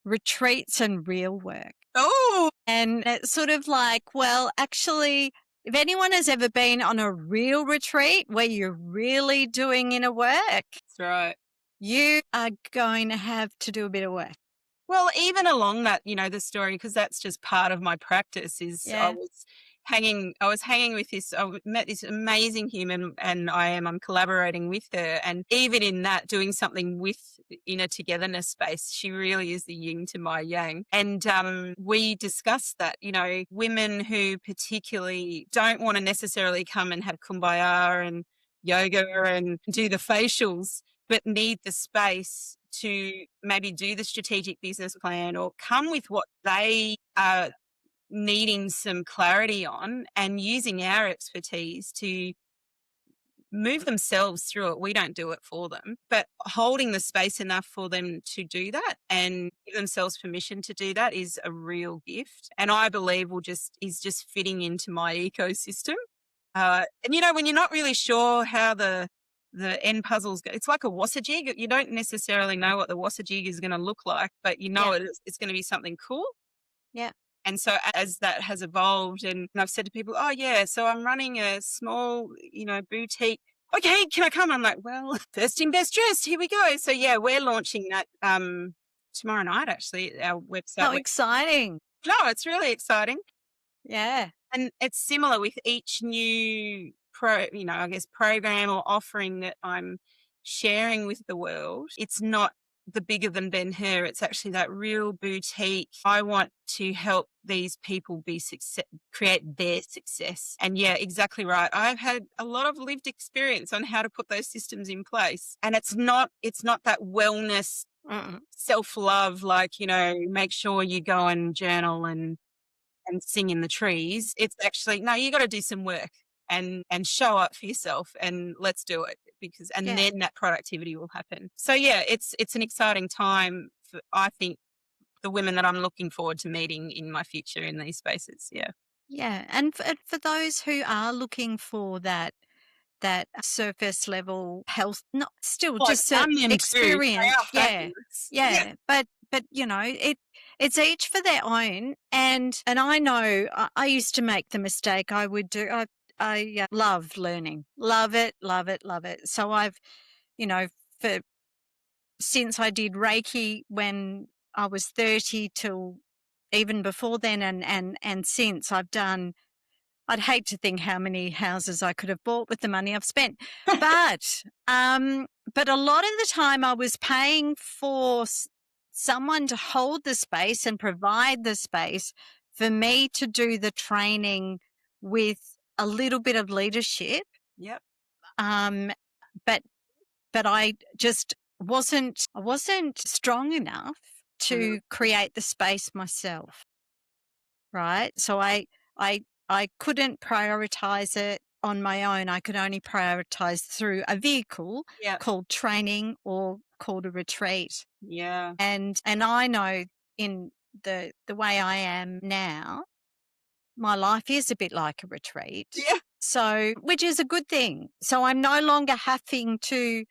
retreats and real work. Oh, And it's sort of like, well, actually, if anyone has ever been on a real retreat where you're really doing inner work, that's right. you are going to have to do a bit of work. Well, even along that, the story, because that's just part of my practice is Yeah. I was I was hanging with met this amazing human, and I'm collaborating with her. And even in that, doing something in a togetherness space, she really is the yin to my yang. And we discussed that, women who particularly don't want to necessarily come and have kumbaya and yoga and do the facials, but need the space to maybe do the strategic business plan or come with what they are needing some clarity on, and using our expertise to move themselves through it. We don't do it for them, but holding the space enough for them to do that and give themselves permission to do that is a real gift. And I believe is just fitting into my ecosystem. And when you're not really sure how the end puzzles go, it's like a wasajig. You don't necessarily know what the wasajig is going to look like, but Yeah. it's going to be something cool. Yeah. And so as that has evolved, and I've said to people, oh yeah, so I'm running a small, boutique. Okay, can I come? I'm like, well, first in best dressed, here we go. So yeah, we're launching that tomorrow night, actually, our website. How exciting. No, it's really exciting. Yeah. And it's similar with each new program or offering that I'm sharing with the world. It's not the bigger than Ben Hur. It's actually that real boutique. I want to help these people create their success. And yeah, exactly right. I've had a lot of lived experience on how to put those systems in place. And it's not that wellness, self-love, like, make sure you go and journal and sing in the trees. It's actually, no, you got to do some work and show up for yourself, and let's do it, then that productivity will happen. So yeah, it's an exciting time for, I think, the women that I'm looking forward to meeting in my future in these spaces. Yeah. Yeah. And for those who are looking for that surface level health, not still Well, I've just done them too. They experience. are Yeah. fabulous. Yeah. But it's each for their own. And I know I used to make the mistake. I love learning, love it, love it, love it. So I've, for since I did Reiki when I was 30 till even before then, and since I'd hate to think how many houses I could have bought with the money I've spent. But a lot of the time I was paying for someone to hold the space and provide the space for me to do the training with a little bit of leadership. Yep. But I just wasn't strong enough to create the space myself. Right. So I couldn't prioritize it on my own. I could only prioritize through a vehicle called training or called a retreat. Yeah. And I know in the way I am now, my life is a bit like a retreat. Yeah. So, which is a good thing. So I'm no longer having to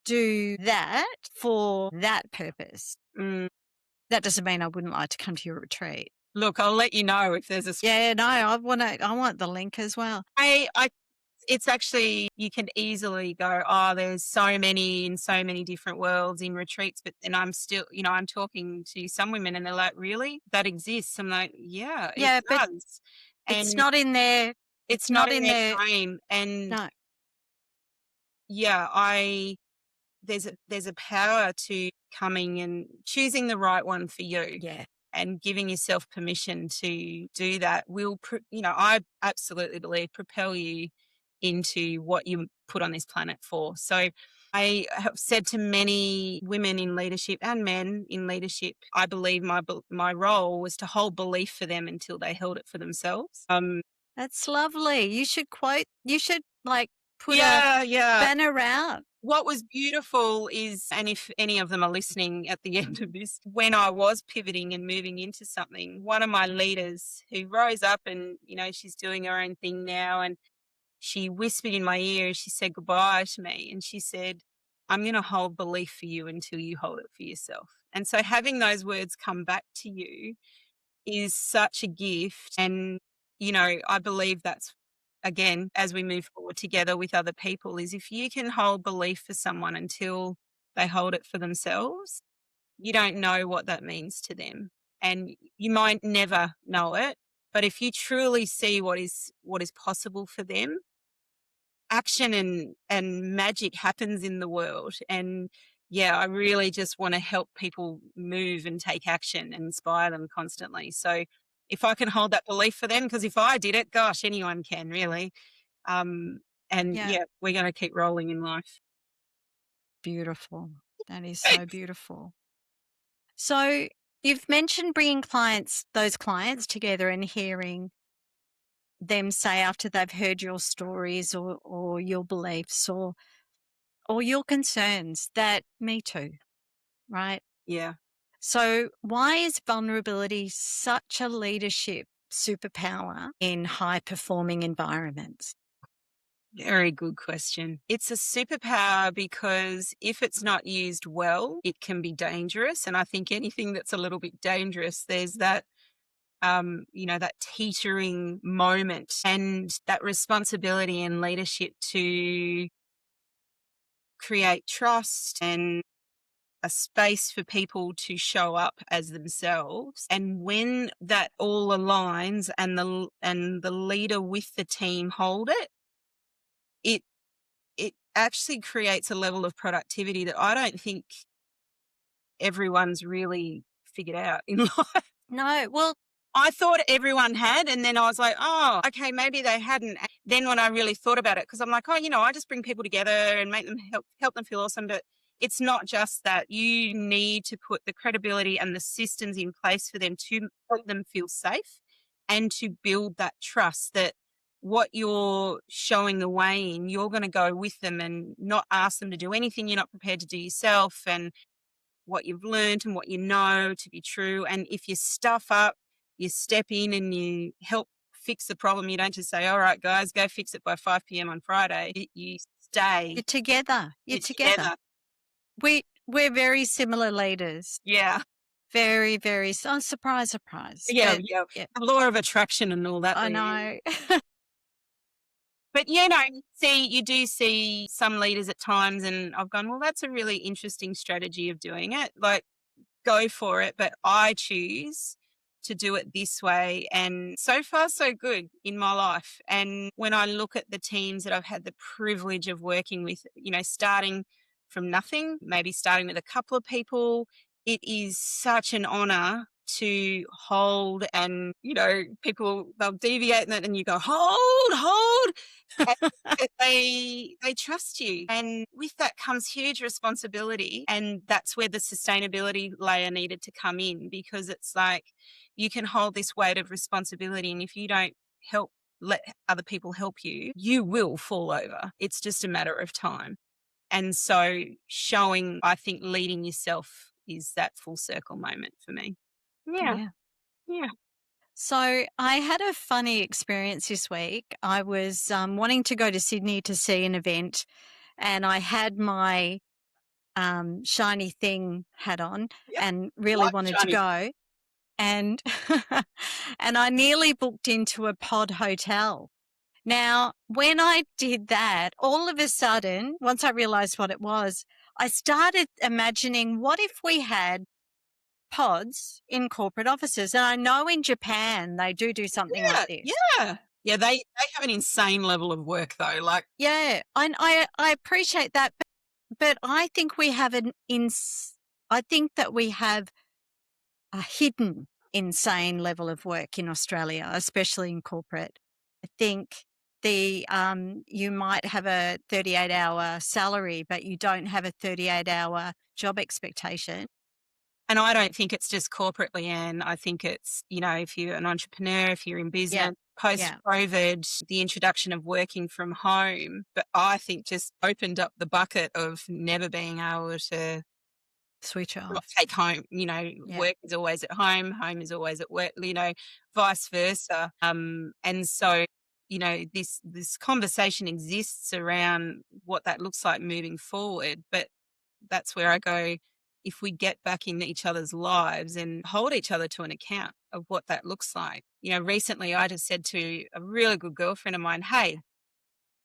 do that for that purpose. That doesn't mean I wouldn't like to come to your retreat. Look, I'll let you know if there's a. Yeah, no, I want the link as well. It's actually, you can easily go, oh, there's so many in so many different worlds in retreats, but then I'm still, I'm talking to some women and they're like, really? That exists? I'm like, yeah, it does. It's not in their, it's not in their frame. And no. Yeah, there's a power to coming and choosing the right one for you. Yeah. And giving yourself permission to do that will, I absolutely believe, propel you into what you put on this planet for. So I have said to many women in leadership and men in leadership, I believe my role was to hold belief for them until they held it for themselves. That's lovely. You should put a banner out. What was beautiful is, and if any of them are listening at the end of this, when I was pivoting and moving into something, one of my leaders who rose up and, she's doing her own thing now, and she whispered in my ear and she said goodbye to me. And she said, I'm going to hold belief for you until you hold it for yourself. And so having those words come back to you is such a gift. And, I believe that's, again, as we move forward together with other people, is if you can hold belief for someone until they hold it for themselves, you don't know what that means to them. And you might never know it, But if you truly see what is possible for them, action and magic happens in the world. And yeah, I really just want to help people move and take action and inspire them constantly. So if I can hold that belief for them, because if I did it, gosh, anyone can really. Um, and Yeah. yeah, we're going to keep rolling in life. Beautiful. That is so beautiful. So you've mentioned bringing those clients together and hearing them say after they've heard your stories or your beliefs or your concerns that me too, right? Yeah. So why is vulnerability such a leadership superpower in high performing environments? Very good question. It's a superpower because if it's not used well, it can be dangerous. And I think anything that's a little bit dangerous, there's that, that teetering moment and that responsibility and leadership to create trust and a space for people to show up as themselves. And when that all aligns and the leader with the team hold it, it it actually creates a level of productivity that I don't think everyone's really figured out in life. No, well, I thought everyone had, and then I was like, oh, okay, maybe they hadn't. Then when I really thought about it, because I'm like, oh, I just bring people together and make them help them feel awesome. But it's not just that. You need to put the credibility and the systems in place for them to help them feel safe and to build that trust that what you're showing the way in, you're going to go with them and not ask them to do anything you're not prepared to do yourself, and what you've learned and what you know to be true. And if you stuff up, you step in and you help fix the problem. You don't just say, all right, guys, go fix it by 5 p.m. on Friday. You you're stay, together. You're you're together. together. We're very similar leaders. Yeah. Very, very. Oh, surprise, surprise. Yeah. But Yeah. yeah, The law of attraction and all that. I Leigh-Anne. know. But, you do see some leaders at times, and I've gone, well, that's a really interesting strategy of doing it. Like, go for it, but I choose to do it this way. And so far, so good in my life. And when I look at the teams that I've had the privilege of working with, starting from nothing, maybe starting with a couple of people, it is such an honor to hold. And, people, they'll deviate and you go, hold. And they trust you. And with that comes huge responsibility. And that's where the sustainability layer needed to come in, because it's like you can hold this weight of responsibility. And if you don't help, let other people help you, you will fall over. It's just a matter of time. And so I think leading yourself is that full circle moment for me. Yeah. Yeah. Yeah. So I had a funny experience this week. I was wanting to go to Sydney to see an event, and I had my shiny thing hat on Yeah. and really Like wanted to shiny. go. And and I nearly booked into a pod hotel. Now, when I did that, all of a sudden, once I realized what it was, I started imagining, what if we had pods in corporate offices? And I know in Japan they do something like Yeah. this. Yeah. Yeah. They have an insane level of work though. Like, Yeah, and I appreciate that, but I think we have I think that we have a hidden insane level of work in Australia, especially in corporate. I think you might have a 38-hour salary, but you don't have a 38-hour job expectation. and I don't think it's just corporate, Leigh-Anne. I think it's, if you're an entrepreneur, if you're in Yeah, business, post yeah, COVID, the introduction of working from home, but I think just opened up the bucket of never being able to switch not off. take home, Yeah, work is always at home is always at work, vice versa. And so, this conversation exists around what that looks like moving forward. But that's where I go, if we get back in each other's lives and hold each other to an account of what that looks like. Recently I just said to a really good girlfriend of mine, hey,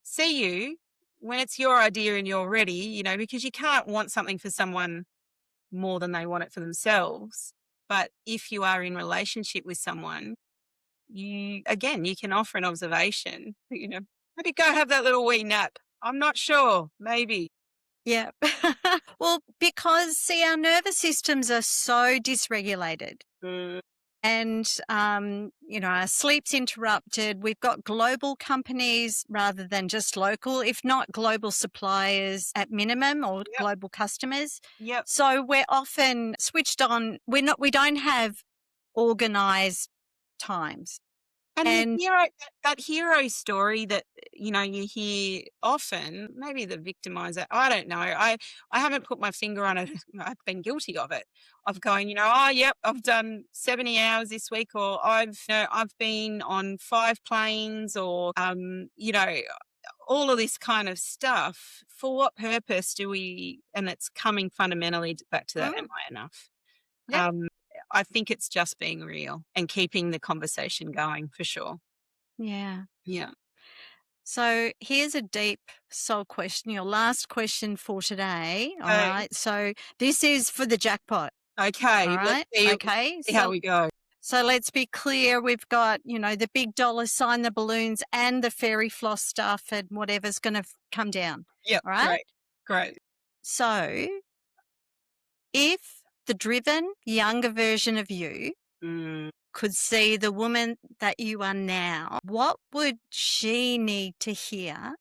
see you when it's your idea and you're ready, because you can't want something for someone more than they want it for themselves. But if you are in relationship with someone, you can offer an observation, maybe go have that little wee nap. I'm not sure, maybe. Yeah. Well, because see, our nervous systems are so dysregulated. Mm, And, our sleep's interrupted. We've got global companies rather than just local, if not global suppliers at minimum or yep, global customers. yep. So we're often switched on. We don't have organized times. And the And hero that hero story that, you hear often, maybe the victimizer, I don't know. I haven't put my finger on it. I've been guilty of it, of going, "Oh, yep, I've done 70 hours this week," or I've been on 5 planes," or, all of this kind of stuff. For what purpose do we, and it's coming fundamentally back to that, am mm, I enough? yeah, Um, I think it's just being real and keeping the conversation going for sure. yeah. Yeah. So here's a deep soul question, your last question for today. All Okay. right. So this is for the jackpot. All Okay. Let's right. see, Okay. see how we go. So let's be clear. We've got, the big dollar sign, the balloons, and the fairy floss stuff, and whatever's going to come down. Yep. All right. Great. Great. So if the driven younger version of you Mm, could see the woman that you are now, what would she need to hear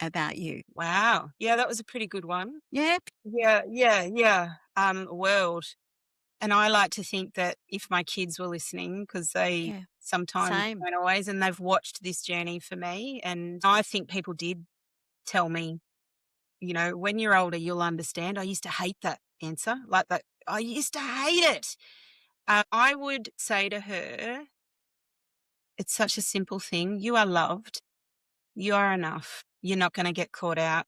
about you? wow. Yeah, that was a pretty good one. Yeah. Yeah. Yeah. Yeah. World. And I like to think that if my kids were listening, because they Yeah. sometimes Same. don't always, and they've watched this journey for me, and I think people did tell me, when you're older, you'll understand. I used to hate that answer, like that. I used to hate it. I would say to her, it's such a simple thing. You are loved. You are enough. You're not going to get caught out.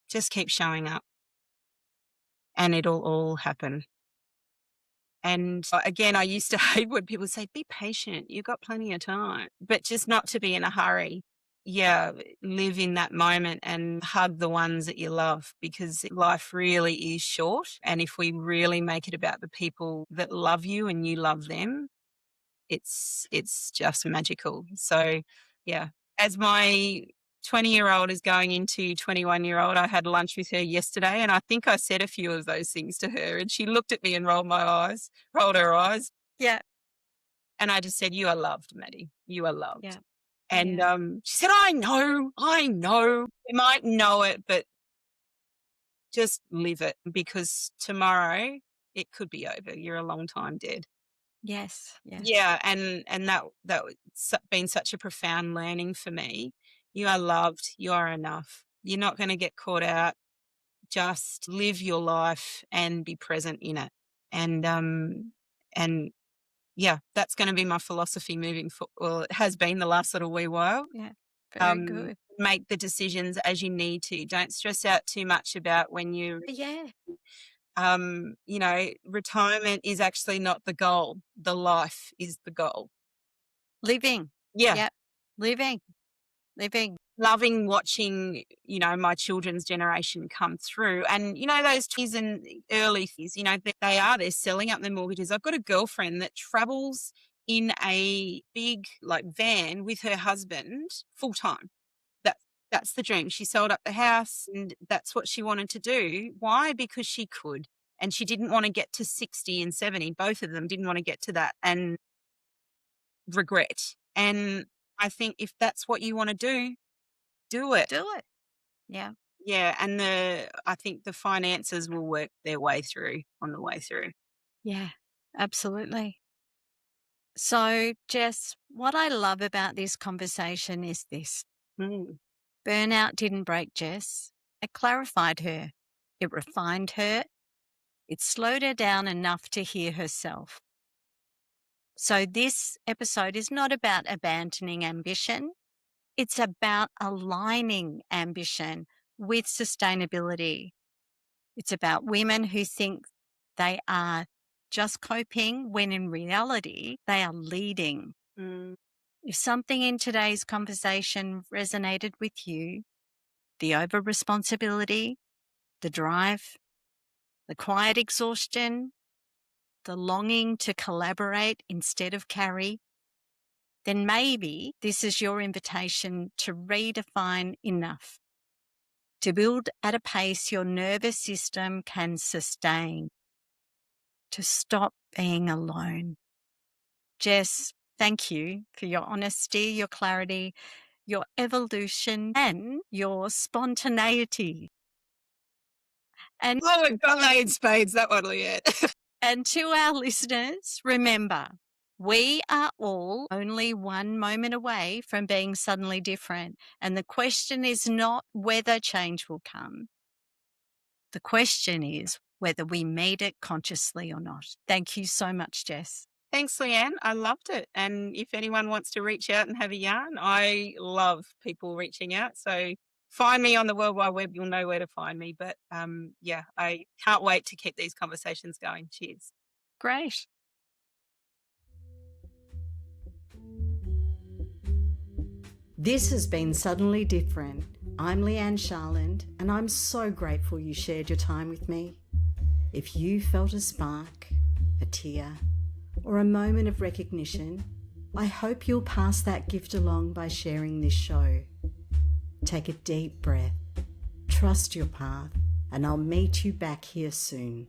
Just keep showing up and it'll all happen. And again, I used to hate when people say, be patient. You've got plenty of time, but just not to be in a hurry. Yeah, live in that moment and hug the ones that you love, because life really is short. And if we really make it about the people that love you and you love them, it's just magical. So, yeah, as my 20-year-old is going into 21-year-old, I had lunch with her yesterday, and I think I said a few of those things to her, and she looked at me and rolled her eyes, Yeah. and I just said, "You are loved, Maddie. You are loved." Yeah. And, Yeah. she said, I know. You might know it, but just live it, because tomorrow it could be over. You're a long time dead. Yes. Yes. Yeah, and that been such a profound learning for me. You are loved, you are enough. You're not gonna get caught out. Just live your life and be present in it. And yeah, that's gonna be my philosophy moving well, it has been the last little wee while. Yeah. Very Um, good. make the decisions as you need to. Don't stress out too much about when Yeah. retirement is actually not the goal. The life is the goal. Living. Yeah. Yep. Living. Living. Loving watching, my children's generation come through, and, those 20s and early 30s, they're selling up their mortgages. I've got a girlfriend that travels in a big, like, van with her husband full time. That's the dream. She sold up the house and that's what she wanted to do. Why? Because she could. And she didn't want to get to 60 and 70. Both of them didn't want to get to that and regret. And I think if that's what you want to do it. Do it. Yeah. Yeah, and I think the finances will work their way through on the way through. Yeah. Absolutely. So, Jess, what I love about this conversation is this: Mm, burnout didn't break Jess, it clarified her, it refined her, it slowed her down enough to hear herself. So, this episode is not about abandoning ambition, it's about aligning ambition with sustainability. It's about women who think they are just coping when in reality they are leading. mm, If something in today's conversation resonated with you, the over responsibility, the drive, the quiet exhaustion, the longing to collaborate instead of carry, then maybe this is your invitation to redefine enough, to build at a pace your nervous system can sustain, to stop being alone. Jess, thank you for your honesty, your clarity, your evolution, and your spontaneity. And, Oh my God, in spades, that one, Leigh-Anne. and to our listeners, remember, we are all only one moment away from being suddenly different. And the question is not whether change will come. The question is whether we meet it consciously or not. Thank you so much, Jess. Thanks, Leigh-Anne. I loved it. And if anyone wants to reach out and have a yarn, I love people reaching out. So find me on the World Wide Web. You'll know where to find me. But yeah, I can't wait to keep these conversations going. Cheers. Great. This has been Suddenly Different. I'm Leigh-Anne Charland, and I'm so grateful you shared your time with me. If you felt a spark, a tear, or a moment of recognition, I hope you'll pass that gift along by sharing this show. Take a deep breath, trust your path, and I'll meet you back here soon.